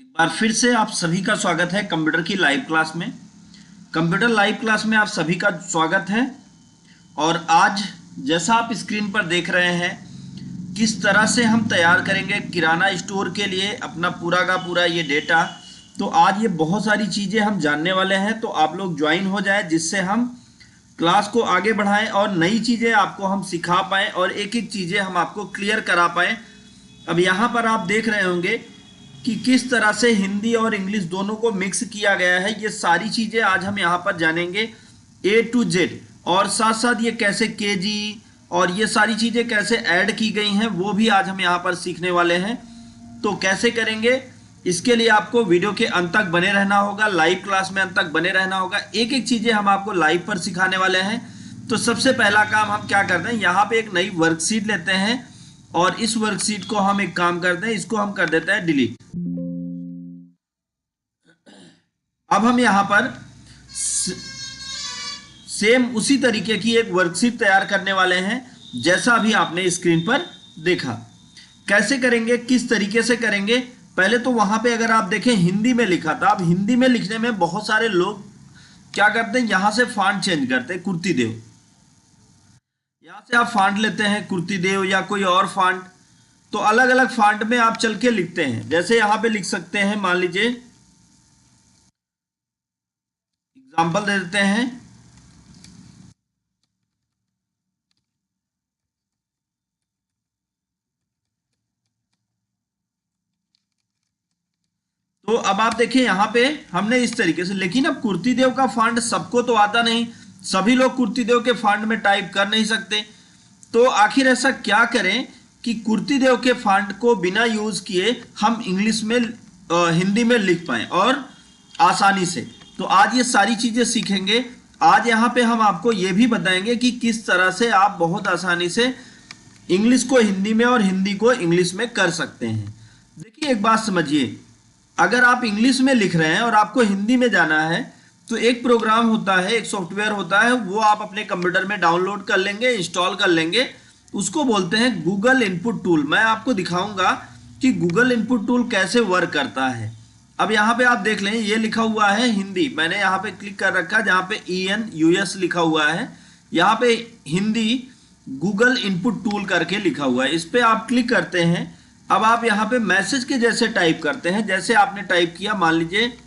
एक बार फिर से आप सभी का स्वागत है कंप्यूटर की लाइव क्लास में। कंप्यूटर लाइव क्लास में आप सभी का स्वागत है। और आज जैसा आप स्क्रीन पर देख रहे हैं, किस तरह से हम तैयार करेंगे किराना स्टोर के लिए अपना पूरा का पूरा ये डेटा। तो आज ये बहुत सारी चीज़ें हम जानने वाले हैं, तो आप लोग ज्वाइन हो जाए जिससे हम क्लास को आगे बढ़ाएं और नई चीज़ें आपको हम सिखा पाएँ और एक एक चीज़ें हम आपको क्लियर करा पाएँ। अब यहाँ पर आप देख रहे होंगे कि किस तरह से हिंदी और इंग्लिश दोनों को मिक्स किया गया है। ये सारी चीज़ें आज हम यहाँ पर जानेंगे A to Z, और साथ साथ ये कैसे केजी और ये सारी चीज़ें कैसे ऐड की गई हैं वो भी आज हम यहाँ पर सीखने वाले हैं। तो कैसे करेंगे, इसके लिए आपको वीडियो के अंत तक बने रहना होगा, लाइव क्लास में अंत तक बने रहना होगा। एक एक चीज़ें हम आपको लाइव पर सिखाने वाले हैं। तो सबसे पहला काम हम क्या करते हैं, यहाँ पे एक नई वर्कशीट लेते हैं और इस वर्कशीट को हम एक काम करते हैं, इसको हम कर देते हैं डिलीट। अब हम यहाँ पर सेम उसी तरीके की एक वर्कशीट तैयार करने वाले हैं जैसा अभी आपने स्क्रीन पर देखा। कैसे करेंगे, किस तरीके से करेंगे, पहले तो वहां पे अगर आप देखें हिंदी में लिखा था। अब हिंदी में लिखने में बहुत सारे लोग क्या करते हैं, यहां से फॉन्ट चेंज करते हैं, कुर्ती देव, यहां से आप फॉन्ट लेते हैं कुर्ती देव या कोई और फॉन्ट। तो अलग अलग फॉन्ट में आप चल के लिखते हैं। जैसे यहां पे लिख सकते हैं, मान लीजिए एग्जाम्पल दे देते हैं, तो अब आप देखिए यहाँ पे हमने इस तरीके से, लेकिन अब कुर्ती देव का फॉन्ट सबको तो आता नहीं, सभी लोग कुर्ती देव के फॉन्ट में टाइप कर नहीं सकते। तो आखिर ऐसा क्या करें कि कुर्ती देव के फॉन्ट को बिना यूज किए हम इंग्लिश में हिंदी में लिख पाएं और आसानी से। तो आज ये सारी चीजें सीखेंगे। आज यहाँ पे हम आपको ये भी बताएंगे कि किस तरह से आप बहुत आसानी से इंग्लिश को हिंदी में और हिंदी को इंग्लिश में कर सकते हैं। देखिए एक बात समझिए, अगर आप इंग्लिश में लिख रहे हैं और आपको हिंदी में जाना है तो एक प्रोग्राम होता है, एक सॉफ्टवेयर होता है, वो आप अपने कंप्यूटर में डाउनलोड कर लेंगे, इंस्टॉल कर लेंगे। उसको बोलते हैं गूगल इनपुट टूल। मैं आपको दिखाऊंगा कि गूगल इनपुट टूल कैसे वर्क करता है। अब यहाँ पे आप देख लें, ये लिखा हुआ है हिंदी, मैंने यहाँ पे क्लिक कर रखा है जहाँ पे EN US लिखा हुआ है, यहाँ पे हिंदी गूगल इनपुट टूल करके लिखा हुआ है। इस पर आप क्लिक करते हैं। अब आप यहाँ पे मैसेज के जैसे टाइप करते हैं, जैसे आपने टाइप किया, मान लीजिए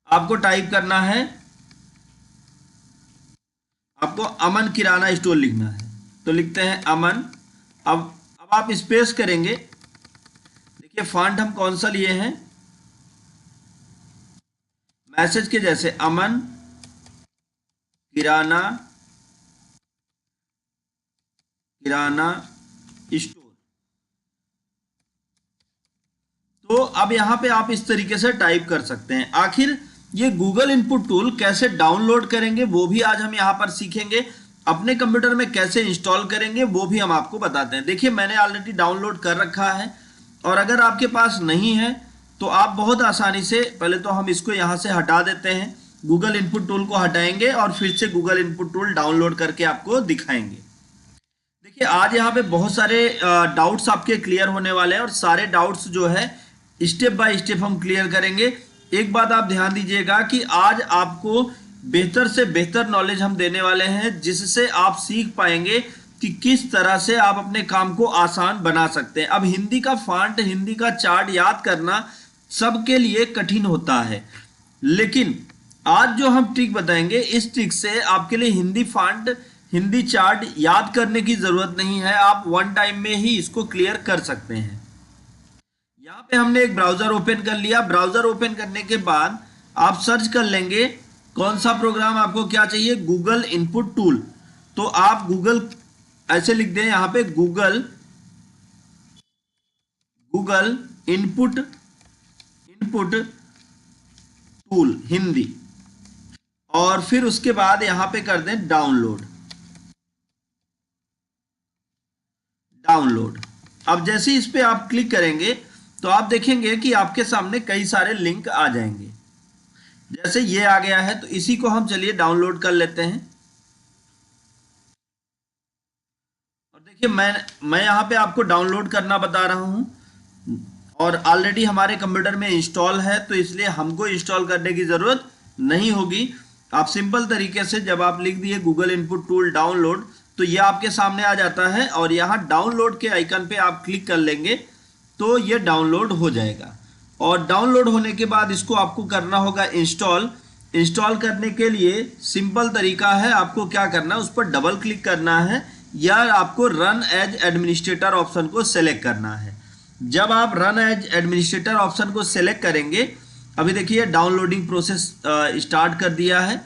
आपको टाइप करना है, आपको अमन किराना स्टोर लिखना है, तो लिखते हैं अमन। अब आप स्पेस करेंगे। देखिए फॉन्ट हम कौन सा लिए हैं, मैसेज के जैसे अमन किराना स्टोर। तो अब यहाँ पे आप इस तरीके से टाइप कर सकते हैं। आखिर ये गूगल इनपुट टूल कैसे डाउनलोड करेंगे वो भी आज हम यहाँ पर सीखेंगे। अपने कंप्यूटर में कैसे इंस्टॉल करेंगे वो भी हम आपको बताते हैं। देखिए मैंने ऑलरेडी डाउनलोड कर रखा है, और अगर आपके पास नहीं है तो आप बहुत आसानी से, पहले तो हम इसको यहाँ से हटा देते हैं, गूगल इनपुट टूल को हटाएंगे और फिर से गूगल इनपुट टूल डाउनलोड करके आपको दिखाएंगे। देखिए आज यहाँ पे बहुत सारे डाउट्स आपके क्लियर होने वाले हैं और सारे डाउट्स जो है स्टेप बाय स्टेप हम क्लियर करेंगे। एक बात आप ध्यान दीजिएगा कि आज आपको बेहतर से बेहतर नॉलेज हम देने वाले हैं, जिससे आप सीख पाएंगे कि किस तरह से आप अपने काम को आसान बना सकते हैं। अब हिंदी का फॉन्ट, हिंदी का चार्ट याद करना सबके लिए कठिन होता है, लेकिन आज जो हम ट्रिक बताएंगे, इस ट्रिक से आपके लिए हिंदी फॉन्ट, हिंदी चार्ट याद करने की जरूरत नहीं है। आप वन टाइम में ही इसको क्लियर कर सकते हैं। यहाँ पे हमने एक ब्राउजर ओपन कर लिया। ब्राउजर ओपन करने के बाद आप सर्च कर लेंगे कौन सा प्रोग्राम आपको क्या चाहिए, गूगल इनपुट टूल। तो आप गूगल ऐसे लिख दें यहाँ पे, गूगल इनपुट टूल हिंदी, और फिर उसके बाद यहाँ पे कर दें डाउनलोड। अब जैसे इस पे आप क्लिक करेंगे तो आप देखेंगे कि आपके सामने कई सारे लिंक आ जाएंगे। जैसे ये आ गया है तो इसी को हम चलिए डाउनलोड कर लेते हैं। और देखिए मैं यहाँ पे आपको डाउनलोड करना बता रहा हूँ, और ऑलरेडी हमारे कंप्यूटर में इंस्टॉल है, तो इसलिए हमको इंस्टॉल करने की ज़रूरत नहीं होगी। आप सिंपल तरीके से जब आप लिख दिए गूगल इनपुट टूल डाउनलोड, तो ये आपके सामने आ जाता है और यहाँ डाउनलोड के आइकन पे आप क्लिक कर लेंगे तो ये डाउनलोड हो जाएगा। और डाउनलोड होने के बाद इसको आपको करना होगा इंस्टॉल। इंस्टॉल करने के लिए सिंपल तरीका है, आपको क्या करना है, उस पर डबल क्लिक करना है या आपको रन एज एडमिनिस्ट्रेटर ऑप्शन को सेलेक्ट करना है। जब आप रन एज एडमिनिस्ट्रेटर ऑप्शन को सेलेक्ट करेंगे, अभी देखिए डाउनलोडिंग प्रोसेस स्टार्ट कर दिया है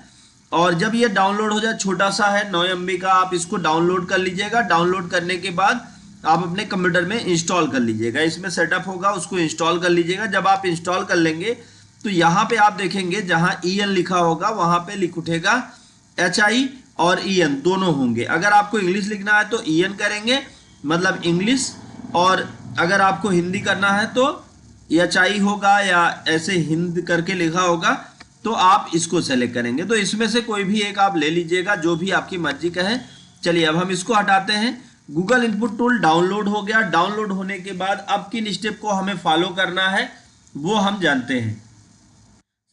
और जब ये डाउनलोड हो जाए, छोटा सा है 9 MB का, आप इसको डाउनलोड कर लीजिएगा। डाउनलोड करने के बाद आप अपने कंप्यूटर में इंस्टॉल कर लीजिएगा। इसमें सेटअप होगा, उसको इंस्टॉल कर लीजिएगा। जब आप इंस्टॉल कर लेंगे तो यहाँ पे आप देखेंगे जहाँ EN लिखा होगा वहाँ पे लिख उठेगा HI और EN दोनों होंगे। अगर आपको इंग्लिश लिखना है तो EN करेंगे, मतलब इंग्लिश, और अगर आपको हिंदी करना है तो HI होगा या ऐसे हिंद करके लिखा होगा, तो आप इसको सेलेक्ट करेंगे। तो इसमें से कोई भी एक आप ले लीजिएगा, जो भी आपकी मर्जी का है। चलिए अब हम इसको हटाते हैं। गूगल इनपुट टूल डाउनलोड हो गया। डाउनलोड होने के बाद अब किन स्टेप को हमें फॉलो करना है वो हम जानते हैं।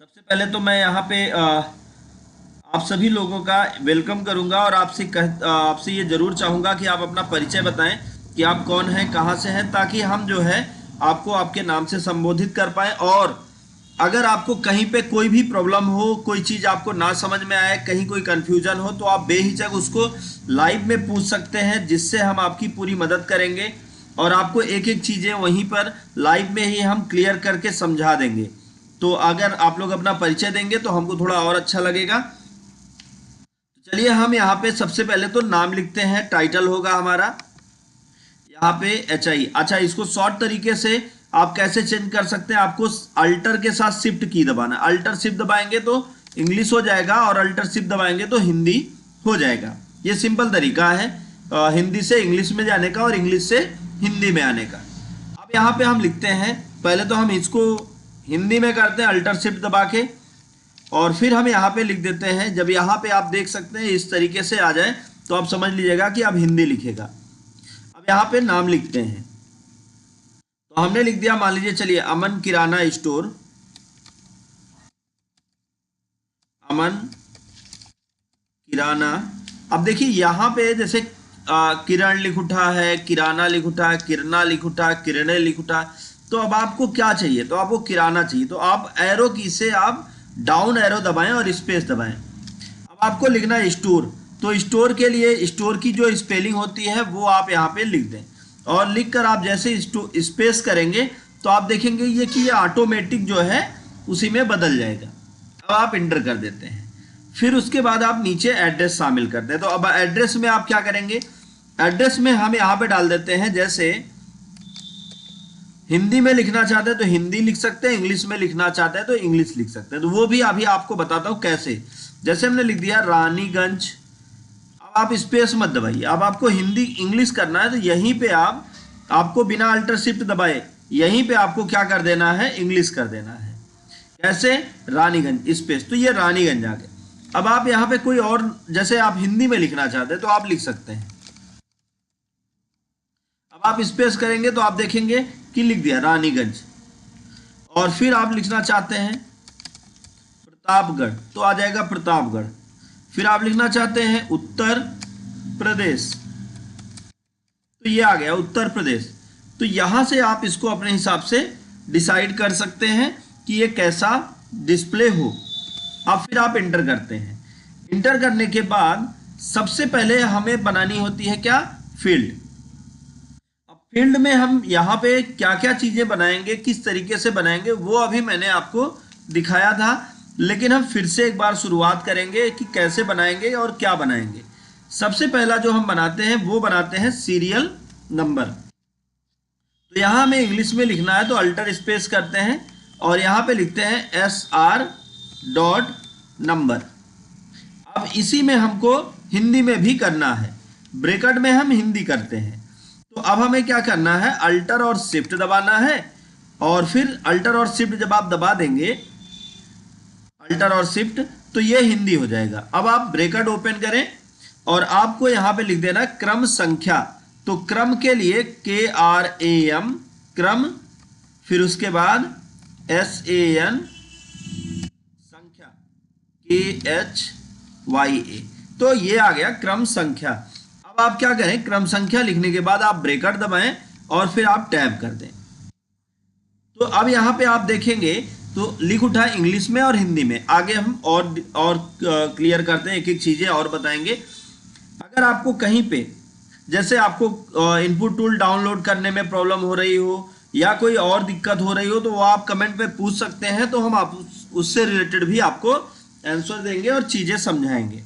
सबसे पहले तो मैं यहाँ पे आप सभी लोगों का वेलकम करूँगा और आपसे ये ज़रूर चाहूँगा कि आप अपना परिचय बताएं कि आप कौन हैं, कहाँ से हैं, ताकि हम जो है आपको आपके नाम से संबोधित कर पाएँ। और अगर आपको कहीं पे कोई भी प्रॉब्लम हो, कोई चीज़ आपको ना समझ में आए, कहीं कोई कन्फ्यूजन हो, तो आप बेहिचक उसको लाइव में पूछ सकते हैं, जिससे हम आपकी पूरी मदद करेंगे और आपको एक एक चीज़ें वहीं पर लाइव में ही हम क्लियर करके समझा देंगे। तो अगर आप लोग अपना परिचय देंगे तो हमको थोड़ा और अच्छा लगेगा। चलिए हम यहाँ पे सबसे पहले तो नाम लिखते हैं, टाइटल होगा हमारा यहाँ पे HI। अच्छा, इसको शॉर्ट तरीके से आप कैसे चेंज कर सकते हैं, आपको अल्टर के साथ शिफ्ट की दबाना। अल्टर शिफ्ट दबाएंगे तो इंग्लिश हो जाएगा और अल्टर शिफ्ट दबाएंगे तो हिंदी हो जाएगा। ये सिंपल तरीका है हिंदी से इंग्लिश में जाने का और इंग्लिश से हिंदी में आने का। अब यहाँ पे हम लिखते हैं, पहले तो हम इसको हिंदी में करते हैं अल्टर शिफ्ट दबा के, और फिर हम यहाँ पे लिख देते हैं। जब यहाँ पे आप देख सकते हैं इस तरीके से आ जाए तो आप समझ लीजिएगा कि अब हिंदी लिखेगा। अब यहाँ पे नाम लिखते हैं, तो हमने लिख दिया, मान लीजिए चलिए अमन किराना स्टोर, अमन किराना। अब देखिए यहाँ पे जैसे किरण लिख उठा है, किराना लिख उठा है, किरना लिख उठा है, किरणे लिख उठा है। तो अब आपको क्या चाहिए, तो आपको किराना चाहिए, तो आप एरो की से आप डाउन एरो दबाएं और स्पेस दबाएं। अब आपको लिखना है स्टोर, तो स्टोर के लिए स्टोर की जो स्पेलिंग होती है वो आप यहाँ पे लिख दें, और लिखकर आप जैसे स्पेस करेंगे तो आप देखेंगे ये कि ये ऑटोमेटिक जो है उसी में बदल जाएगा। अब आप इंटर कर देते हैं, फिर उसके बाद आप नीचे एड्रेस शामिल करते हैं। तो अब एड्रेस में आप क्या करेंगे, एड्रेस में हम यहाँ पे डाल देते हैं, जैसे हिंदी में लिखना चाहते हैं तो हिंदी लिख सकते हैं, इंग्लिश में लिखना चाहते हैं तो इंग्लिश लिख सकते हैं। तो वो भी अभी आपको बताता हूँ कैसे। जैसे हमने लिख दिया रानीगंज, अब आप स्पेस मत दबाइए। अब आपको हिंदी इंग्लिश करना है तो यहीं पे आपको बिना अल्टर शिफ्ट दबाए यहीं पे आपको क्या कर देना है, इंग्लिश कर देना है। कैसे, रानीगंज स्पेस, तो ये रानीगंज आ गया। अब आप यहाँ पे कोई और, जैसे आप हिंदी में लिखना चाहते हैं तो आप लिख सकते हैं। अब आप स्पेस करेंगे तो आप देखेंगे कि लिख दिया रानीगंज, और फिर आप लिखना चाहते हैं प्रतापगढ़ तो आ जाएगा प्रतापगढ़। फिर आप लिखना चाहते हैं उत्तर प्रदेश तो ये आ गया उत्तर प्रदेश। तो यहां से आप इसको अपने हिसाब से डिसाइड कर सकते हैं कि ये कैसा डिस्प्ले हो। अब फिर आप इंटर करते हैं। इंटर करने के बाद सबसे पहले हमें बनानी होती है क्या, फील्ड। अब फील्ड में हम यहाँ पे क्या क्या चीजें बनाएंगे, किस तरीके से बनाएंगे, वो अभी मैंने आपको दिखाया था, लेकिन हम फिर से एक बार शुरुआत करेंगे कि कैसे बनाएंगे और क्या बनाएंगे। सबसे पहला जो हम बनाते हैं वो बनाते हैं सीरियल नंबर। तो यहाँ हमें इंग्लिश में लिखना है तो अल्टर स्पेस करते हैं और यहाँ पे लिखते हैं SR डॉट नंबर। अब इसी में हमको हिंदी में भी करना है, ब्रैकेट में हम हिंदी करते हैं। तो अब हमें क्या करना है, अल्टर और शिफ्ट दबाना है, और फिर अल्टर और शिफ्ट जब आप दबा देंगे, अल्टर और शिफ्ट, तो ये हिंदी हो जाएगा। अब आप ब्रैकेट ओपन करें और आपको यहाँ पे लिख देना क्रम संख्या। तो क्रम के लिए KRAM क्रम, फिर उसके बाद SAN संख्या KHYA, तो ये आ गया क्रम संख्या। अब आप क्या करें, क्रम संख्या लिखने के बाद आप ब्रेकेट दबाएं और फिर आप टैब कर दें। तो अब यहाँ पे आप देखेंगे तो लिख उठा इंग्लिश में और हिंदी में। आगे हम और क्लियर करते हैं, एक एक चीजें और बताएंगे। अगर आपको कहीं पे जैसे आपको इनपुट टूल डाउनलोड करने में प्रॉब्लम हो रही हो या कोई और दिक्कत हो रही हो तो वो आप कमेंट पे पूछ सकते हैं, तो हम आप उससे रिलेटेड भी आपको आंसर देंगे और चीजें समझाएंगे।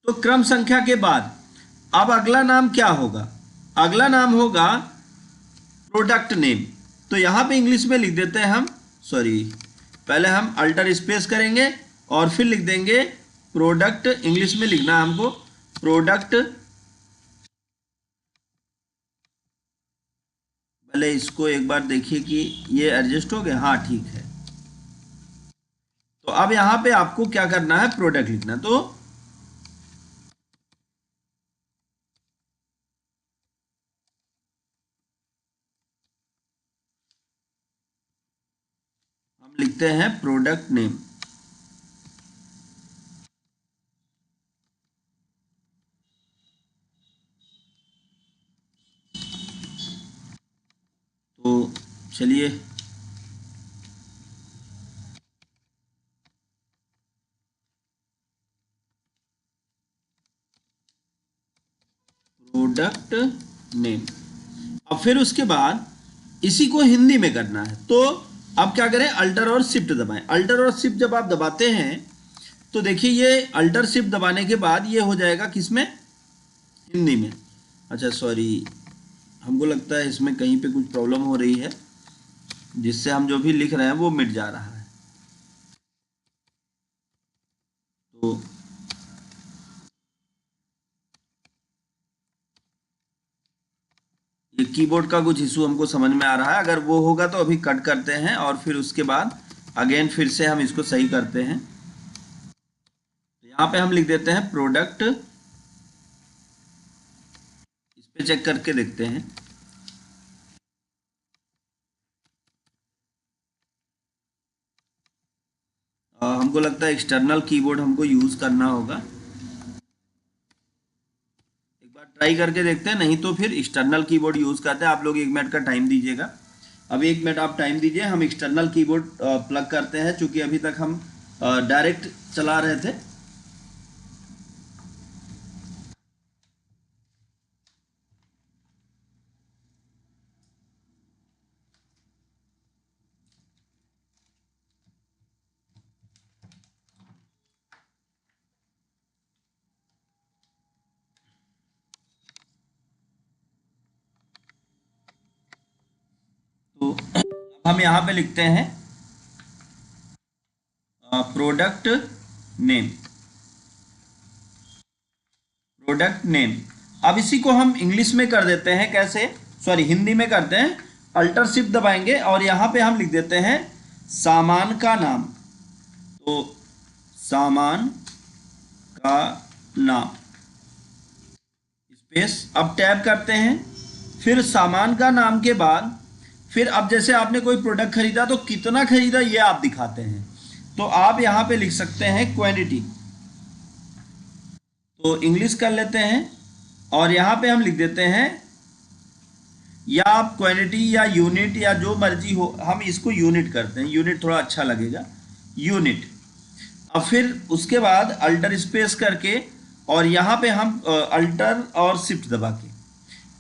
तो क्रम संख्या के बाद अब अगला नाम क्या होगा, अगला नाम होगा प्रोडक्ट नेम। तो यहां पे इंग्लिश में लिख देते हैं हम, पहले हम अल्टर स्पेस करेंगे और फिर लिख देंगे प्रोडक्ट, इंग्लिश में लिखना है हमको प्रोडक्ट। पहले इसको एक बार देखिए कि ये एडजस्ट हो गया, हाँ ठीक है। तो अब यहां पे आपको क्या करना है, प्रोडक्ट लिखना। तो हम लिखते हैं प्रोडक्ट नेम। तो चलिए प्रोडक्ट नेम। अब फिर उसके बाद इसी को हिंदी में करना है। तो अब क्या करें, अल्टर और शिफ्ट दबाएं। अल्टर और शिफ्ट जब आप दबाते हैं तो देखिए ये अल्टर शिफ्ट दबाने के बाद ये हो जाएगा किसमें, हिंदी में। अच्छा हमको लगता है इसमें कहीं पे कुछ प्रॉब्लम हो रही है जिससे हम जो भी लिख रहे हैं वो मिट जा रहा है। तो ये कीबोर्ड का कुछ इशू हमको समझ में आ रहा है, अगर वो होगा तो अभी कट करते हैं और फिर उसके बाद अगेन फिर से हम इसको सही करते हैं। तो यहाँ पे हम लिख देते हैं प्रोडक्ट, इस पे चेक करके देखते हैं। हमको लगता है एक्सटर्नल कीबोर्ड हमको यूज करना होगा, एक बार ट्राई करके देखते हैं, नहीं तो फिर एक्सटर्नल कीबोर्ड यूज करते हैं। आप लोग 1 मिनट का टाइम दीजिएगा, अब 1 मिनट आप टाइम दीजिए, हम एक्सटर्नल कीबोर्ड प्लग करते हैं, चूंकि अभी तक हम डायरेक्ट चला रहे थे। तो हम यहाँ पे लिखते हैं प्रोडक्ट नेम, प्रोडक्ट नेम। अब इसी को हम इंग्लिश में कर देते हैं, कैसे, हिंदी में करते हैं। अल्टर शिफ्ट दबाएंगे और यहाँ पे हम लिख देते हैं सामान का नाम। तो सामान का नाम स्पेस, अब टैब करते हैं। फिर सामान का नाम के बाद फिर अब जैसे आपने कोई प्रोडक्ट खरीदा तो कितना खरीदा ये आप दिखाते हैं, तो आप यहाँ पे लिख सकते हैं क्वांटिटी। तो इंग्लिश कर लेते हैं और यहाँ पे हम लिख देते हैं, या आप क्वांटिटी या यूनिट या जो मर्जी हो, हम इसको यूनिट करते हैं, यूनिट थोड़ा अच्छा लगेगा, यूनिट। अब फिर उसके बाद अल्टर स्पेस करके और यहाँ पे हम अल्टर और शिफ्ट दबा के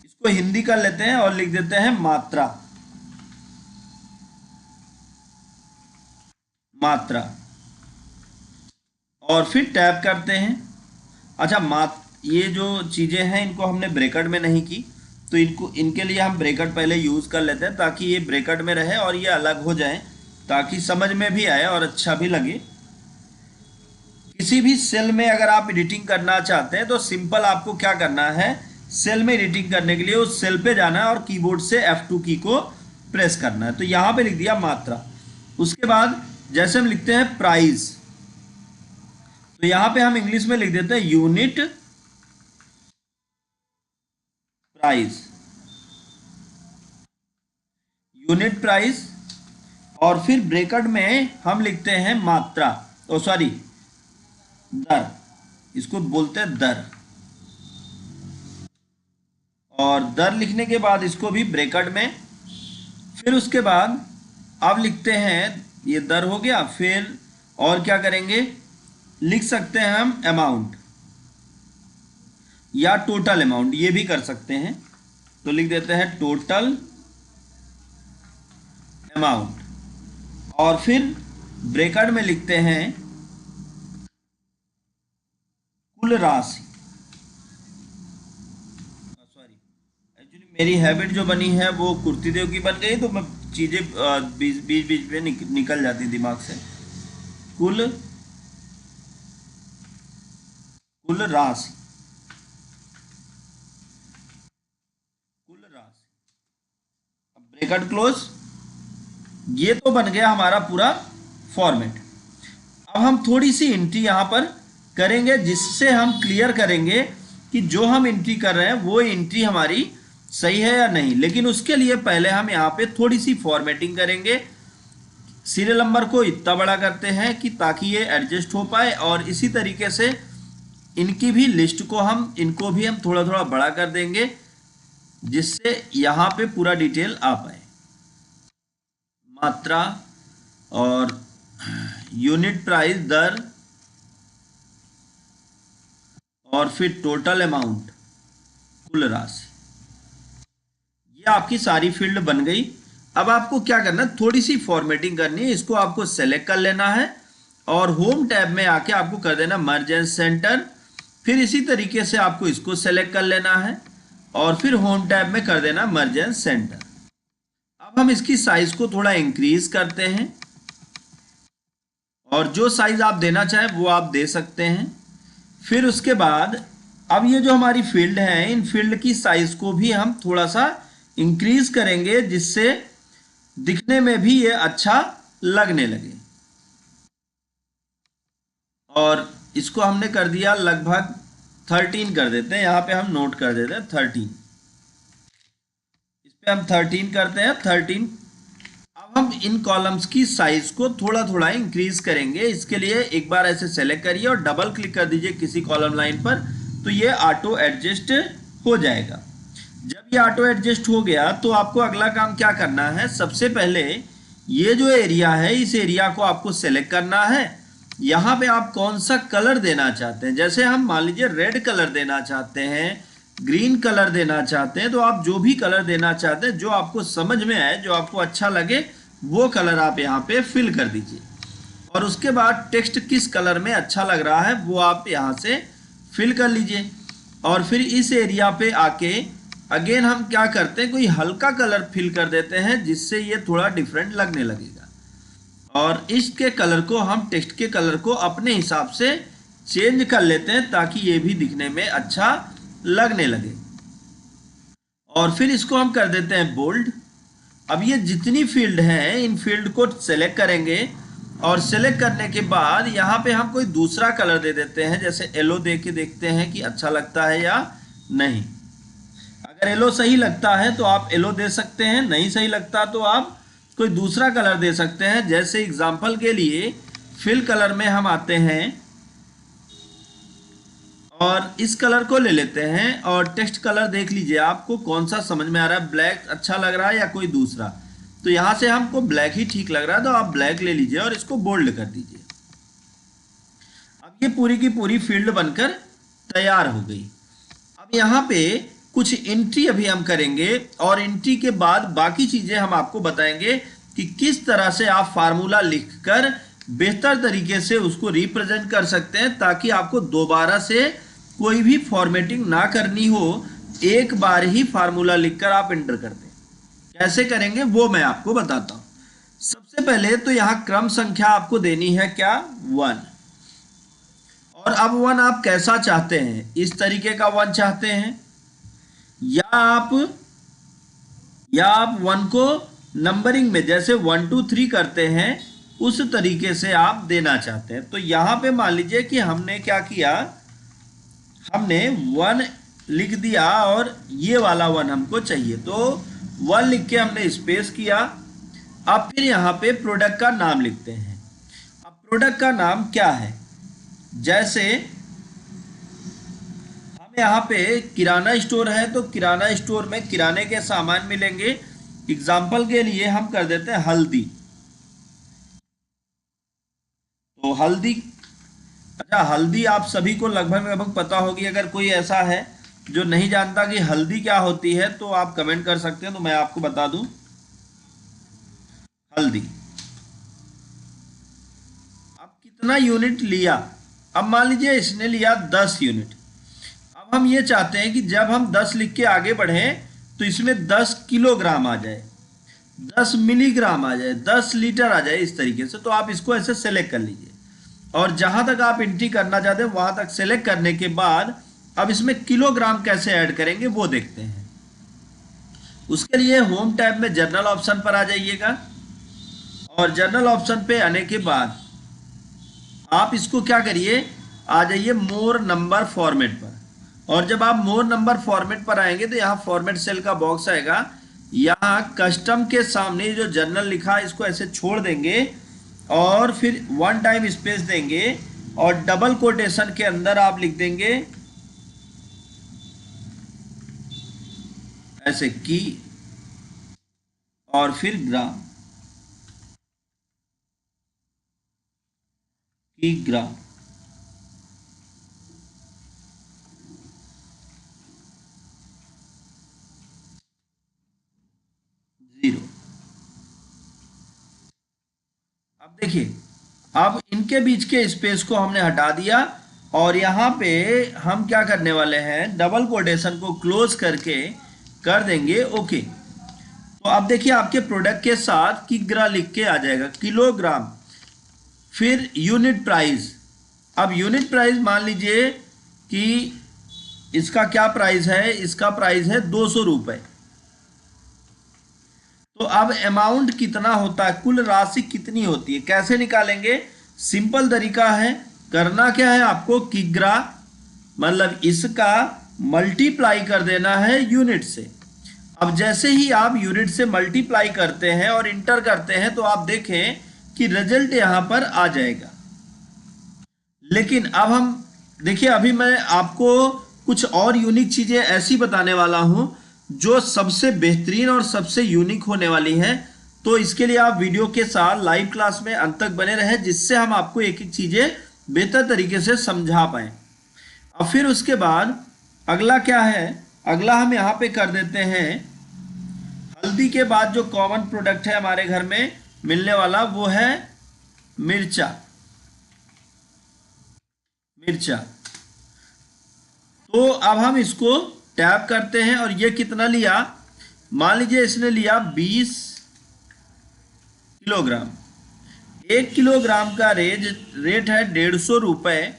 इसको हिंदी कर लेते हैं और लिख देते हैं मात्रा, मात्रा, और फिर टैब करते हैं। अच्छा ये जो चीज़ें हैं इनको हमने ब्रैकेट में नहीं की, तो इनके लिए हम ब्रैकेट पहले यूज़ कर लेते हैं ताकि ये ब्रैकेट में रहे और ये अलग हो जाए, ताकि समझ में भी आए और अच्छा भी लगे। किसी भी सेल में अगर आप एडिटिंग करना चाहते हैं तो सिंपल आपको क्या करना है, सेल में एडिटिंग करने के लिए उस सेल पे जाना है और कीबोर्ड से F2 की को प्रेस करना है। तो यहाँ पे लिख दिया मात्रा। उसके बाद जैसे हम लिखते हैं प्राइस, तो यहाँ पे हम इंग्लिश में लिख देते हैं यूनिट प्राइस, यूनिट प्राइस, और फिर ब्रैकेट में हम लिखते हैं मात्रा, दर, इसको बोलते हैं दर। और दर लिखने के बाद इसको भी ब्रैकेट में, फिर उसके बाद अब लिखते हैं, ये दर हो गया। फिर और क्या करेंगे, लिख सकते हैं हम अमाउंट या टोटल अमाउंट, ये भी कर सकते हैं। तो लिख देते हैं टोटल अमाउंट, और फिर ब्रैकेट में लिखते हैं कुल राशि। सॉरी, एक्चुअली मेरी हैबिट जो बनी है वो कुर्ती देव की बन गई, तो मैं चीजें बीच बीच में निकल जाती दिमाग से। कुल राशि, अब ब्रैकेट क्लोज। ये तो बन गया हमारा पूरा फॉर्मेट। अब हम थोड़ी सी एंट्री यहां पर करेंगे, जिससे हम क्लियर करेंगे कि जो हम एंट्री कर रहे हैं वो एंट्री हमारी सही है या नहीं। लेकिन उसके लिए पहले हम यहाँ पे थोड़ी सी फॉर्मेटिंग करेंगे। सीरियल नंबर को इतना बड़ा करते हैं कि ताकि ये एडजस्ट हो पाए, और इसी तरीके से इनकी भी लिस्ट को इनको भी हम थोड़ा थोड़ा बड़ा कर देंगे, जिससे यहाँ पे पूरा डिटेल आ पाए। मात्रा और यूनिट प्राइस, दर, और फिर टोटल अमाउंट, कुल राशि। ये आपकी सारी फील्ड बन गई। अब आपको क्या करना है, थोड़ी सी फॉर्मेटिंग करनी है। इसको आपको सेलेक्ट कर लेना है और होम टैब में आके आपको कर देना मर्ज एंड सेंटर। फिर इसी तरीके से आपको इसको सेलेक्ट कर लेना है और फिर होम टैब में कर देना मर्ज एंड सेंटर। अब हम इसकी साइज को थोड़ा इंक्रीज करते हैं, और जो साइज आप देना चाहें वो आप दे सकते हैं। फिर उसके बाद अब ये जो हमारी फील्ड है, इन फील्ड की साइज को भी हम थोड़ा सा इंक्रीज करेंगे, जिससे दिखने में भी ये अच्छा लगने लगे। और इसको हमने कर दिया लगभग 13 कर देते हैं, यहाँ पे हम नोट कर देते हैं 13, इस पे हम 13 करते हैं 13। अब हम इन कॉलम्स की साइज को थोड़ा थोड़ा इंक्रीज करेंगे। इसके लिए एक बार ऐसे सेलेक्ट करिए और डबल क्लिक कर दीजिए किसी कॉलम लाइन पर, तो ये ऑटो एडजस्ट हो जाएगा। जब ये ऑटो एडजस्ट हो गया तो आपको अगला काम क्या करना है, सबसे पहले ये जो एरिया है, इस एरिया को आपको सेलेक्ट करना है। यहाँ पे आप कौन सा कलर देना चाहते हैं, जैसे हम मान लीजिए रेड कलर देना चाहते हैं, ग्रीन कलर देना चाहते हैं, तो आप जो भी कलर देना चाहते हैं, जो आपको समझ में आए, जो आपको अच्छा लगे, वो कलर आप यहाँ पे फिल कर दीजिए। और उसके बाद टेक्स्ट किस कलर में अच्छा लग रहा है वो आप यहाँ से फिल कर लीजिए। और फिर इस एरिया पे आके अगेन हम क्या करते हैं, कोई हल्का कलर फिल कर देते हैं, जिससे ये थोड़ा डिफरेंट लगने लगेगा। और इसके कलर को हम टेक्स्ट के कलर को अपने हिसाब से चेंज कर लेते हैं, ताकि ये भी दिखने में अच्छा लगने लगे। और फिर इसको हम कर देते हैं बोल्ड। अब ये जितनी फील्ड है, इन फील्ड को सेलेक्ट करेंगे, और सेलेक्ट करने के बाद यहाँ पे हम कोई दूसरा कलर दे देते हैं, जैसे येलो दे के देखते हैं कि अच्छा लगता है या नहीं। अगर येलो सही लगता है तो आप येलो दे सकते हैं, नहीं सही लगता तो आप कोई दूसरा कलर दे सकते हैं। जैसे एग्जांपल के लिए फिल कलर में हम आते हैं और इस कलर को ले लेते हैं, और टेक्स्ट कलर देख लीजिए आपको कौन सा समझ में आ रहा है, ब्लैक अच्छा लग रहा है या कोई दूसरा। तो यहाँ से हमको ब्लैक ही ठीक लग रहा है, तो आप ब्लैक ले लीजिए और इसको बोल्ड कर दीजिए। अब ये पूरी की पूरी फील्ड बनकर तैयार हो गई। अब यहाँ पे कुछ एंट्री अभी हम करेंगे, और एंट्री के बाद बाकी चीजें हम आपको बताएंगे कि किस तरह से आप फार्मूला लिखकर बेहतर तरीके से उसको रिप्रेजेंट कर सकते हैं, ताकि आपको दोबारा से कोई भी फॉर्मेटिंग ना करनी हो, एक बार ही फार्मूला लिखकर आप एंटर कर दें। कैसे करेंगे वो मैं आपको बताता हूं। सबसे पहले तो यहाँ क्रम संख्या आपको देनी है क्या, 1। और अब 1 आप कैसा चाहते हैं, इस तरीके का 1 चाहते हैं, या आप 1 को नंबरिंग में जैसे 1 2 3 करते हैं उस तरीके से आप देना चाहते हैं। तो यहां पे मान लीजिए कि हमने क्या किया, हमने 1 लिख दिया और ये वाला 1 हमको चाहिए, तो 1 लिख के हमने स्पेस किया। अब फिर यहाँ पे प्रोडक्ट का नाम लिखते हैं। अब प्रोडक्ट का नाम क्या है, जैसे हम यहाँ पे किराना स्टोर है तो किराना स्टोर में किराने के सामान मिलेंगे। एग्जाम्पल के लिए हम कर देते हैं हल्दी, तो हल्दी, अच्छा हल्दी आप सभी को लगभग लगभग पता होगी। अगर कोई ऐसा है जो नहीं जानता कि हल्दी क्या होती है तो आप कमेंट कर सकते हैं, तो मैं आपको बता दूं। हल्दी, अब कितना यूनिट लिया, अब मान लीजिए इसने लिया 10 यूनिट। अब हम ये चाहते हैं कि जब हम 10 लिख के आगे बढ़ें तो इसमें 10 किलोग्राम आ जाए, 10 मिलीग्राम आ जाए, 10 लीटर आ जाए, इस तरीके से। तो आप इसको ऐसे सेलेक्ट कर लीजिए और जहां तक आप एंट्री करना चाहते हैं वहां तक सेलेक्ट करने के बाद अब इसमें किलोग्राम कैसे ऐड करेंगे वो देखते हैं। उसके लिए होम टैब में जर्नल ऑप्शन पर आ जाइएगा और जर्नल ऑप्शन पे आने के बाद आप इसको क्या करिए, आ जाइए मोर नंबर फॉर्मेट पर। और जब आप मोर नंबर फॉर्मेट पर आएंगे तो यहाँ फॉर्मेट सेल का बॉक्स आएगा। यहाँ कस्टम के सामने जो जर्नल लिखा है इसको ऐसे छोड़ देंगे और फिर 1 टाइम स्पेस देंगे और डबल कोटेशन के अंदर आप लिख देंगे ऐसे की और फिर ग्राम, की ग्राम। जीरो। अब देखिए, अब इनके बीच के स्पेस को हमने हटा दिया और यहाँ पे हम क्या करने वाले हैं, डबल कोटेशन को क्लोज करके कर देंगे ओके। तो अब देखिए आपके प्रोडक्ट के साथ किग्रा लिख के आ जाएगा, किलोग्राम, फिर यूनिट प्राइस। अब यूनिट प्राइस मान लीजिए कि इसका क्या प्राइस है, इसका प्राइस है 200 रुपये। तो अब अमाउंट कितना होता है, कुल राशि कितनी होती है, कैसे निकालेंगे। सिंपल तरीका है, करना क्या है आपको, किग्रा मतलब इसका मल्टीप्लाई कर देना है यूनिट से। अब जैसे ही आप यूनिट से मल्टीप्लाई करते हैं और इंटर करते हैं तो आप देखें कि रिजल्ट यहां पर आ जाएगा। लेकिन अब हम देखिए, अभी मैं आपको कुछ और यूनिक चीजें ऐसी बताने वाला हूं जो सबसे बेहतरीन और सबसे यूनिक होने वाली है। तो इसके लिए आप वीडियो के साथ लाइव क्लास में अंत तक बने रहे, जिससे हम आपको एक एक चीजें बेहतर तरीके से समझा पाए। अब फिर उसके बाद अगला क्या है, अगला हम यहाँ पे कर देते हैं हल्दी के बाद जो कॉमन प्रोडक्ट है हमारे घर में मिलने वाला वो है मिर्चा। मिर्चा, तो अब हम इसको टैप करते हैं और ये कितना लिया, मान लीजिए इसने लिया 20 किलोग्राम। 1 किलोग्राम का रेट है 150 रुपये।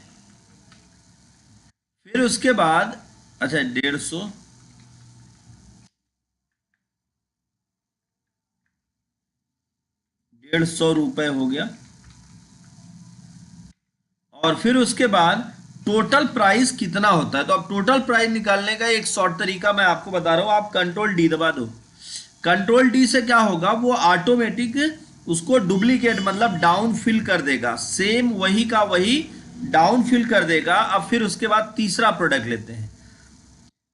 फिर उसके बाद अच्छा 150 रुपये हो गया। और फिर उसके बाद टोटल प्राइस कितना होता है, तो अब टोटल प्राइस निकालने का एक शॉर्ट तरीका मैं आपको बता रहा हूं। आप कंट्रोल डी दबा दो। कंट्रोल डी से क्या होगा, वो ऑटोमेटिक उसको डुप्लीकेट मतलब डाउन फिल कर देगा, सेम वही का वही डाउन फिल कर देगा। अब फिर उसके बाद तीसरा प्रोडक्ट लेते हैं।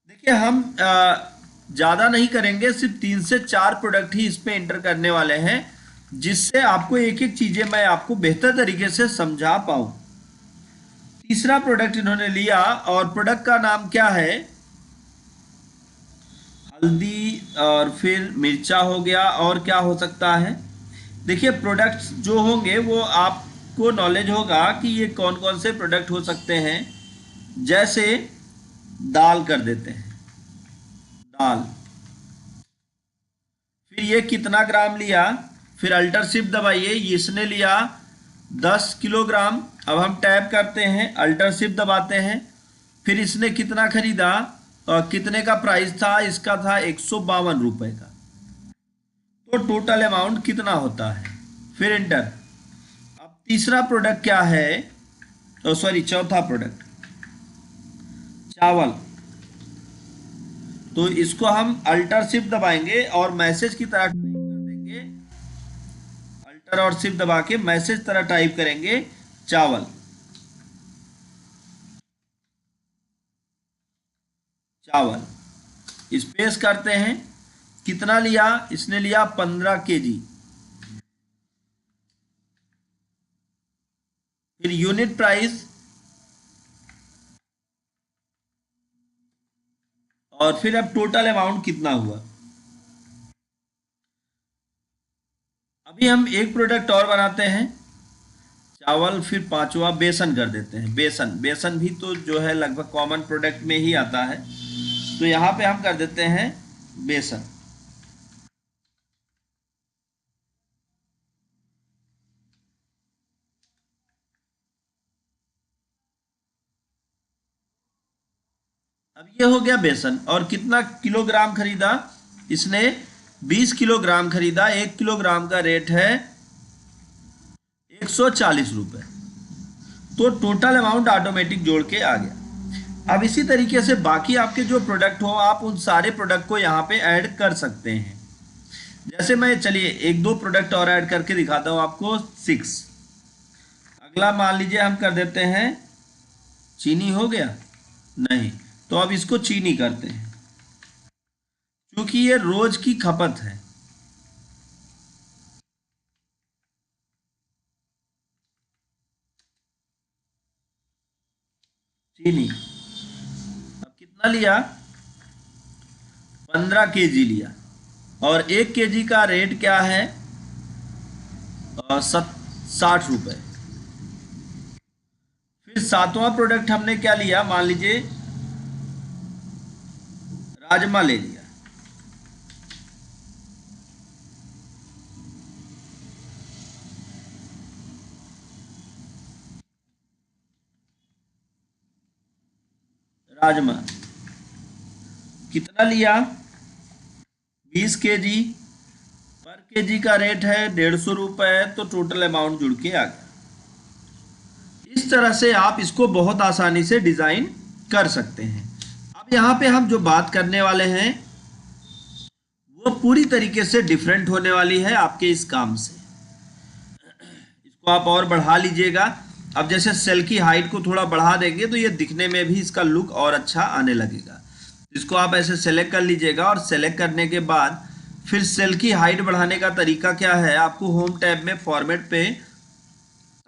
देखिए हम ज्यादा नहीं करेंगे, सिर्फ 3 से 4 प्रोडक्ट ही इस पे एंटर करने वाले हैं, जिससे आपको एक एक चीजें मैं आपको बेहतर तरीके से समझा पाऊं। तीसरा प्रोडक्ट इन्होंने लिया और प्रोडक्ट का नाम क्या है, हल्दी और फिर मिर्चा हो गया। और क्या हो सकता है, देखिए प्रोडक्ट्स जो होंगे वो आपको नॉलेज होगा कि ये कौन कौन से प्रोडक्ट हो सकते हैं। जैसे दाल कर देते हैं, दाल। फिर ये कितना ग्राम लिया, फिर अल्टर शिफ्ट दबाइए, इसने लिया 10 किलोग्राम। अब हम टैप करते हैं, अल्टर शिफ्ट दबाते हैं, फिर इसने कितना खरीदा और कितने का प्राइस था, इसका था 152 रुपये का। तो टोटल अमाउंट कितना होता है, फिर एंटर। अब तीसरा प्रोडक्ट क्या है, तो सॉरी चौथा प्रोडक्ट चावल। तो इसको हम अल्टर शिफ्ट दबाएंगे और मैसेज की तरह टाइप कर देंगे। अल्टर और शिफ्ट दबा के मैसेज तरह टाइप करेंगे चावल। चावल स्पेस करते हैं। कितना लिया? इसने लिया 15 kg। फिर यूनिट प्राइस और फिर अब टोटल अमाउंट कितना हुआ। अभी हम एक प्रोडक्ट और बनाते हैं, चावल, फिर पांचवा बेसन कर देते हैं। बेसन, बेसन भी तो जो है लगभग कॉमन प्रोडक्ट में ही आता है, तो यहाँ पे हम कर देते हैं बेसन। अब ये हो गया बेसन। और कितना किलोग्राम खरीदा इसने? 20 किलोग्राम खरीदा। 1 किलोग्राम का रेट है 140 रुपए। तो टोटल अमाउंट ऑटोमेटिक जोड़ के आ गया। अब इसी तरीके से बाकी आपके जो प्रोडक्ट हो, आप उन सारे प्रोडक्ट को यहाँ पे ऐड कर सकते हैं। जैसे मैं, चलिए एक दो प्रोडक्ट और ऐड करके दिखाता हूँ आपको। 6। अगला मान लीजिए हम कर देते हैं चीनी। हो गया? नहीं। तो अब इसको चीनी करते हैं, क्योंकि ये रोज की खपत है। चीनी अब कितना लिया? 15 kg लिया। और 1 kg का रेट क्या है? 60 रुपए। फिर सातवां प्रोडक्ट हमने क्या लिया? मान लीजिए राजमा ले लिया। राजमा कितना लिया? 20 kg। पर केजी का रेट है 150 रुपए। तो टोटल अमाउंट जुड़ के आ गया। इस तरह से आप इसको बहुत आसानी से डिजाइन कर सकते हैं। अब यहाँ पे हम जो बात करने वाले हैं वो पूरी तरीके से डिफरेंट होने वाली है आपके इस काम से। इसको आप और बढ़ा लीजिएगा। अब जैसे सेल की हाइट को थोड़ा बढ़ा देंगे तो ये दिखने में भी इसका लुक और अच्छा आने लगेगा। इसको आप ऐसे सेलेक्ट कर लीजिएगा और सेलेक्ट करने के बाद फिर सेल की हाइट बढ़ाने का तरीका क्या है? आपको होम टैब में फॉर्मेट पे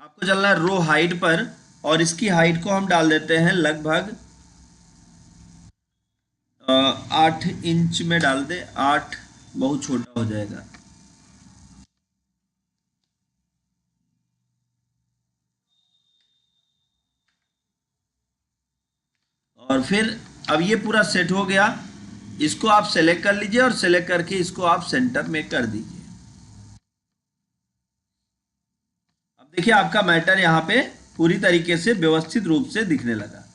आपको चलना है रो हाइट पर, और इसकी हाइट को हम डाल देते हैं लगभग 8 इंच में डाल दे। 8 बहुत छोटा हो जाएगा। और फिर अब ये पूरा सेट हो गया। इसको आप सेलेक्ट कर लीजिए और सेलेक्ट करके इसको आप सेंटर में कर दीजिए। अब देखिए आपका मैटर यहाँ पे पूरी तरीके से व्यवस्थित रूप से दिखने लगा।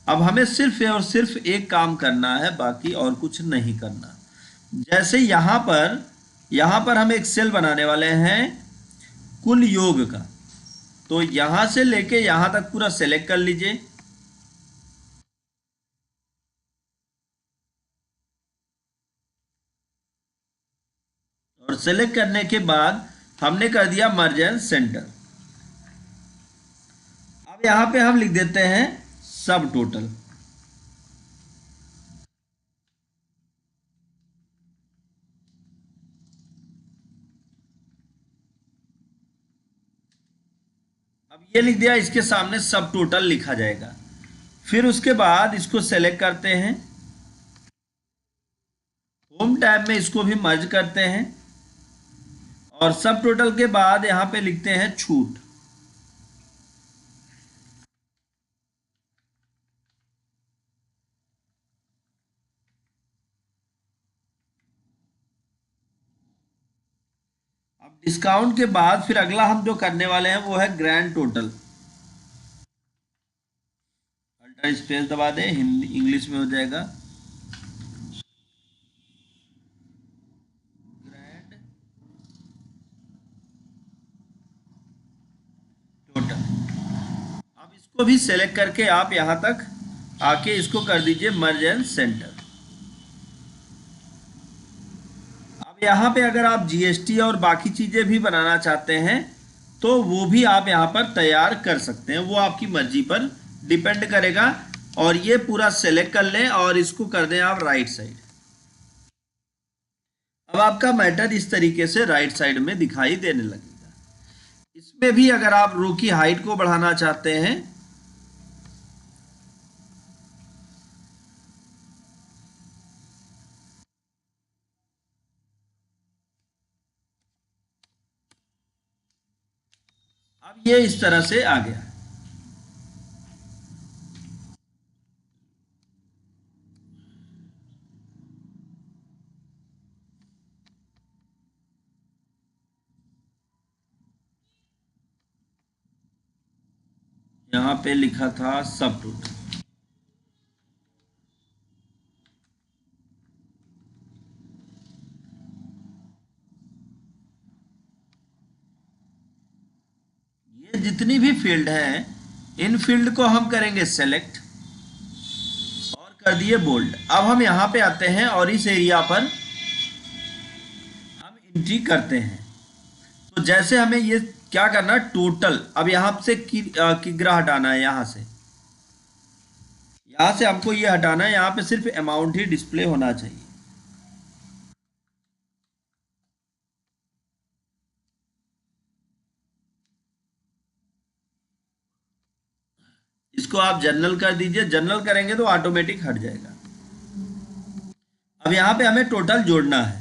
अब हमें सिर्फ और सिर्फ एक काम करना है, बाकी और कुछ नहीं करना। जैसे यहाँ पर हम एक सेल बनाने वाले हैं कुल योग का। तो यहाँ से लेके यहाँ तक पूरा सेलेक्ट कर लीजिए। और सेलेक्ट करने के बाद हमने कर दिया मर्ज एंड सेंटर। अब यहाँ पे हम लिख देते हैं सब टोटल। अब ये लिख दिया, इसके सामने सब टोटल लिखा जाएगा। फिर उसके बाद इसको सेलेक्ट करते हैं, होम टैब में इसको भी मर्ज करते हैं और सब टोटल के बाद यहाँ पे लिखते हैं छूट। अब डिस्काउंट के बाद फिर अगला हम जो करने वाले हैं वो है ग्रैंड टोटल। अल्टर स्पेस दबा दें, हिंदी इंग्लिश में हो जाएगा ग्रैंड टोटल। अब इसको भी सेलेक्ट करके आप यहाँ तक आके इसको कर दीजिए मर्ज एंड सेंटर। अब यहाँ पे अगर आप जीएसटी और बाकी चीज़ें भी बनाना चाहते हैं तो वो भी आप यहाँ पर तैयार कर सकते हैं, वो आपकी मर्जी पर डिपेंड करेगा। और ये पूरा सेलेक्ट कर लें और इसको कर दें आप राइट साइड। अब आपका मैटर इस तरीके से राइट साइड में दिखाई देने लगेगा। इसमें भी अगर आप रो की हाइट को बढ़ाना चाहते हैं अब ये इस तरह से आ गया। यहाँ पे लिखा था सब टोटल। ये जितनी भी फील्ड है इन फील्ड को हम करेंगे सेलेक्ट और कर दिए बोल्ड। अब हम यहाँ पे आते हैं और इस एरिया पर हम एंट्री करते हैं। तो जैसे हमें ये क्या करना है, टोटल, अब यहाँ से किग्रा हटाना है। यहाँ से हमको ये हटाना है। यहाँ पे सिर्फ अमाउंट ही डिस्प्ले होना चाहिए। इसको आप जनरल कर दीजिए। जनरल करेंगे तो ऑटोमेटिक हट जाएगा। अब यहाँ पे हमें टोटल जोड़ना है।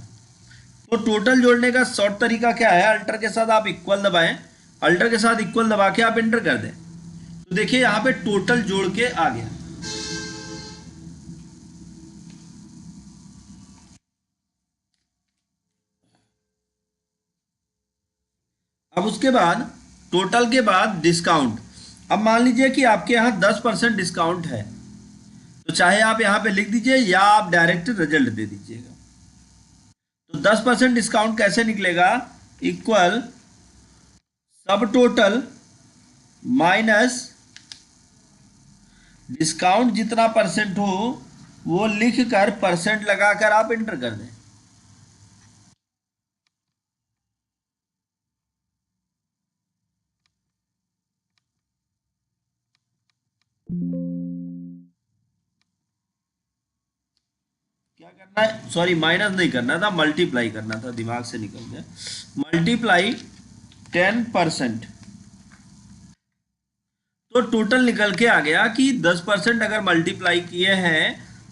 तो टोटल जोड़ने का शॉर्ट तरीका क्या है, अल्टर के साथ आप इक्वल दबाएं। अल्टर के साथ इक्वल दबा के आप एंटर कर दें तो देखिए यहाँ पे टोटल जोड़ के आ गया। अब उसके बाद टोटल के बाद डिस्काउंट। अब मान लीजिए कि आपके यहाँ 10% डिस्काउंट है तो चाहे आप यहाँ पे लिख दीजिए या आप डायरेक्ट रिजल्ट दे दीजिएगा। तो 10% डिस्काउंट कैसे निकलेगा, इक्वल सब टोटल माइनस डिस्काउंट जितना परसेंट हो वो लिख कर परसेंट लगाकर आप एंटर कर दें। क्या करना है, सॉरी माइनस नहीं करना था, मल्टीप्लाई करना था, दिमाग से निकल गया। मल्टीप्लाई 10%। तो टोटल निकल के आ गया कि 10% अगर मल्टीप्लाई किए हैं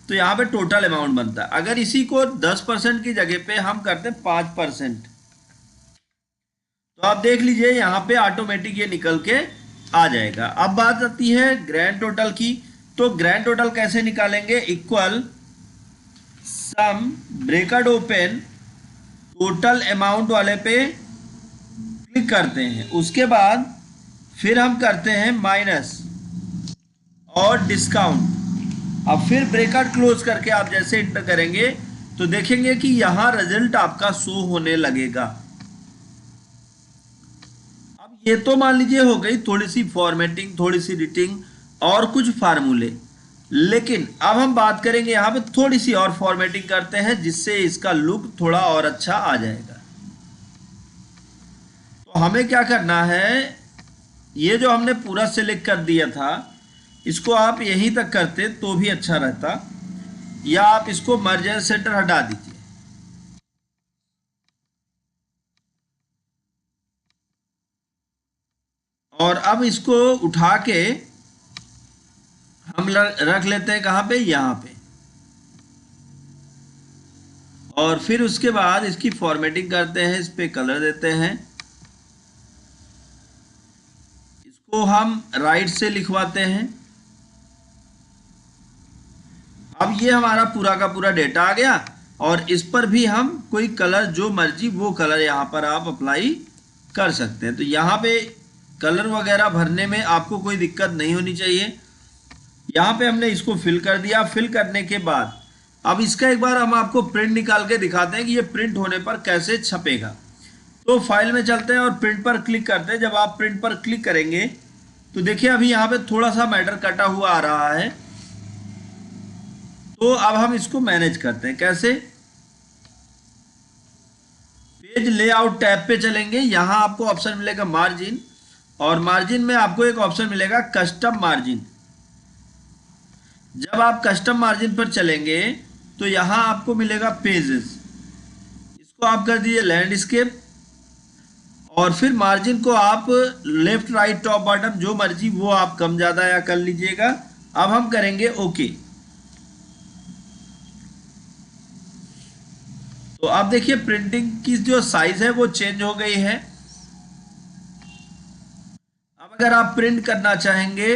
तो यहाँ पे टोटल अमाउंट बनता है। अगर इसी को 10% की जगह पे हम करते 5% तो आप देख लीजिए यहाँ पे ऑटोमेटिक ये निकल के आ जाएगा। अब बात आती है ग्रैंड टोटल की। तो ग्रैंड टोटल कैसे निकालेंगे, इक्वल सम ब्रैकेट ओपन टोटल अमाउंट वाले पे क्लिक करते हैं। उसके बाद फिर हम करते हैं माइनस और डिस्काउंट। अब फिर ब्रैकेट क्लोज करके आप जैसे एंटर करेंगे तो देखेंगे कि यहां रिजल्ट आपका शो होने लगेगा। अब ये तो मान लीजिए हो गई थोड़ी सी फॉर्मेटिंग, थोड़ी सी एडिटिंग और कुछ फार्मूले। लेकिन अब हम बात करेंगे यहाँ पे थोड़ी सी और फॉर्मेटिंग करते हैं जिससे इसका लुक थोड़ा और अच्छा आ जाएगा। तो हमें क्या करना है, ये जो हमने पूरा सिलेक्ट कर दिया था इसको आप यहीं तक करते तो भी अच्छा रहता, या आप इसको मर्ज सेंटर हटा दीजिए। और अब इसको उठा के हम रख लेते हैं कहाँ पे, यहाँ पे। और फिर उसके बाद इसकी फॉर्मेटिंग करते हैं, इस पे कलर देते हैं, इसको हम राइट से लिखवाते हैं। अब ये हमारा पूरा का पूरा डेटा आ गया और इस पर भी हम कोई कलर जो मर्जी वो कलर यहाँ पर आप अप्लाई कर सकते हैं। तो यहाँ पे कलर वगैरह भरने में आपको कोई दिक्कत नहीं होनी चाहिए। यहाँ पे हमने इसको फिल कर दिया। फिल करने के बाद अब इसका एक बार हम आपको प्रिंट निकाल के दिखाते हैं कि ये प्रिंट होने पर कैसे छपेगा। तो फाइल में चलते हैं और प्रिंट पर क्लिक करते हैं। जब आप प्रिंट पर क्लिक करेंगे तो देखिए अभी यहाँ पे थोड़ा सा मैटर कटा हुआ आ रहा है। तो अब हम इसको मैनेज करते हैं कैसे। पेज लेआउट टैब पे चलेंगे, यहाँ आपको ऑप्शन मिलेगा मार्जिन, और मार्जिन में आपको एक ऑप्शन मिलेगा कस्टम मार्जिन। जब आप कस्टम मार्जिन पर चलेंगे तो यहाँ आपको मिलेगा पेजेस, इसको आप कर दीजिए लैंडस्केप, और फिर मार्जिन को आप लेफ्ट राइट टॉप बॉटम जो मर्जी वो आप कम ज़्यादा या कर लीजिएगा। अब हम करेंगे ओके। तो आप देखिए प्रिंटिंग की जो साइज है वो चेंज हो गई है। अब अगर आप प्रिंट करना चाहेंगे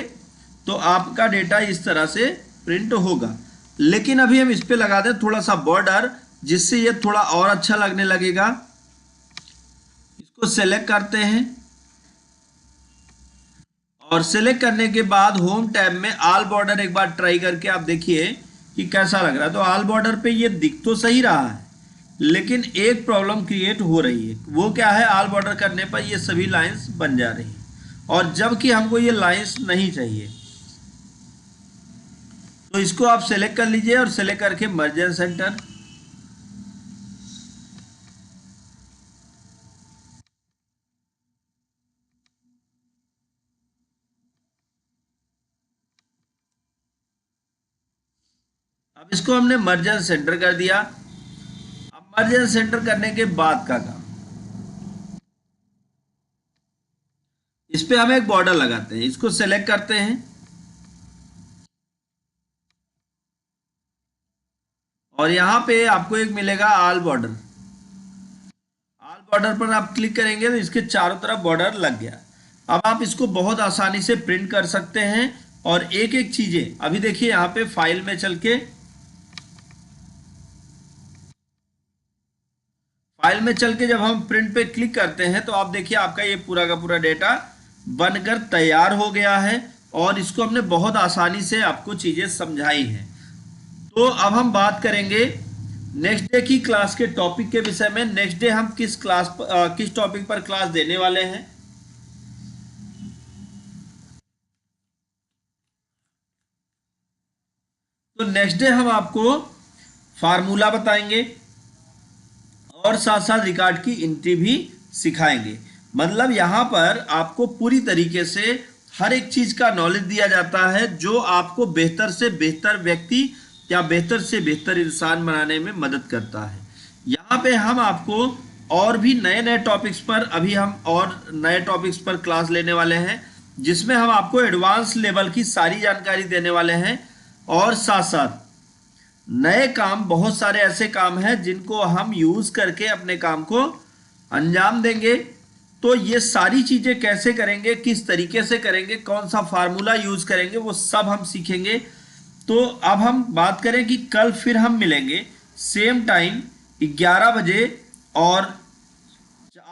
तो आपका डेटा इस तरह से प्रिंट होगा, लेकिन अभी हम इस पे लगा दें थोड़ा सा बॉर्डर, जिससे ये थोड़ा और अच्छा लगने लगेगा। इसको सेलेक्ट करते हैं, और सेलेक्ट करने के बाद होम टैब में ऑल बॉर्डर एक बार ट्राई करके आप देखिए कि कैसा लग रहा है। तो ऑल बॉर्डर पे ये दिख तो सही रहा है, लेकिन एक प्रॉब्लम क्रिएट हो रही है। वो क्या है, ऑल बॉर्डर करने पर ये सभी लाइंस बन जा रही हैं, और जबकि हमको ये लाइंस नहीं चाहिए। तो इसको आप सेलेक्ट कर लीजिए और सेलेक्ट करके मर्ज एंड सेंटर। अब इसको हमने मर्ज एंड सेंटर कर दिया। अब मर्ज एंड सेंटर करने के बाद का काम, इस पे हम एक बॉर्डर लगाते हैं, इसको सेलेक्ट करते हैं, और यहां पे आपको एक मिलेगा ऑल बॉर्डर। ऑल बॉर्डर पर आप क्लिक करेंगे तो इसके चारों तरफ बॉर्डर लग गया। अब आप इसको बहुत आसानी से प्रिंट कर सकते हैं, और एक एक चीजें अभी देखिए यहाँ पे फाइल में चल के, फाइल में चल के जब हम प्रिंट पे क्लिक करते हैं तो आप देखिए आपका ये पूरा का पूरा डेटा बनकर तैयार हो गया है, और इसको हमने बहुत आसानी से आपको चीजें समझाई हैं। तो अब हम बात करेंगे नेक्स्ट डे की क्लास के टॉपिक के विषय में। नेक्स्ट डे हम किस टॉपिक पर क्लास देने वाले हैं। तो नेक्स्ट डे हम आपको फार्मूला बताएंगे, और साथ साथ रिकॉर्ड की एंट्री भी सिखाएंगे। मतलब यहाँ पर आपको पूरी तरीके से हर एक चीज का नॉलेज दिया जाता है, जो आपको बेहतर से बेहतर व्यक्ति या बेहतर से बेहतर इंसान बनाने में मदद करता है। यहाँ पे हम आपको और भी नए नए टॉपिक्स पर, अभी हम और नए टॉपिक्स पर क्लास लेने वाले हैं, जिसमें हम आपको एडवांस लेवल की सारी जानकारी देने वाले हैं, और साथ साथ नए काम, बहुत सारे ऐसे काम हैं जिनको हम यूज करके अपने काम को अंजाम देंगे। तो ये सारी चीजें कैसे करेंगे, किस तरीके से करेंगे, कौन सा फार्मूला यूज करेंगे, वो सब हम सीखेंगे। तो अब हम बात करें कि कल फिर हम मिलेंगे सेम टाइम 11 बजे, और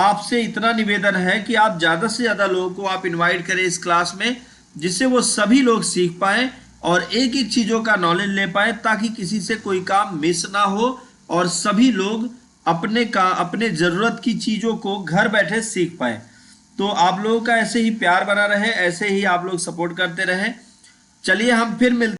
आपसे इतना निवेदन है कि आप ज़्यादा से ज़्यादा लोगों को आप इनवाइट करें इस क्लास में, जिससे वो सभी लोग सीख पाएँ और एक एक चीज़ों का नॉलेज ले पाए, ताकि किसी से कोई काम मिस ना हो, और सभी लोग अपने ज़रूरत की चीज़ों को घर बैठे सीख पाए। तो आप लोगों का ऐसे ही प्यार बना रहे, ऐसे ही आप लोग सपोर्ट करते रहें। चलिए हम फिर मिलते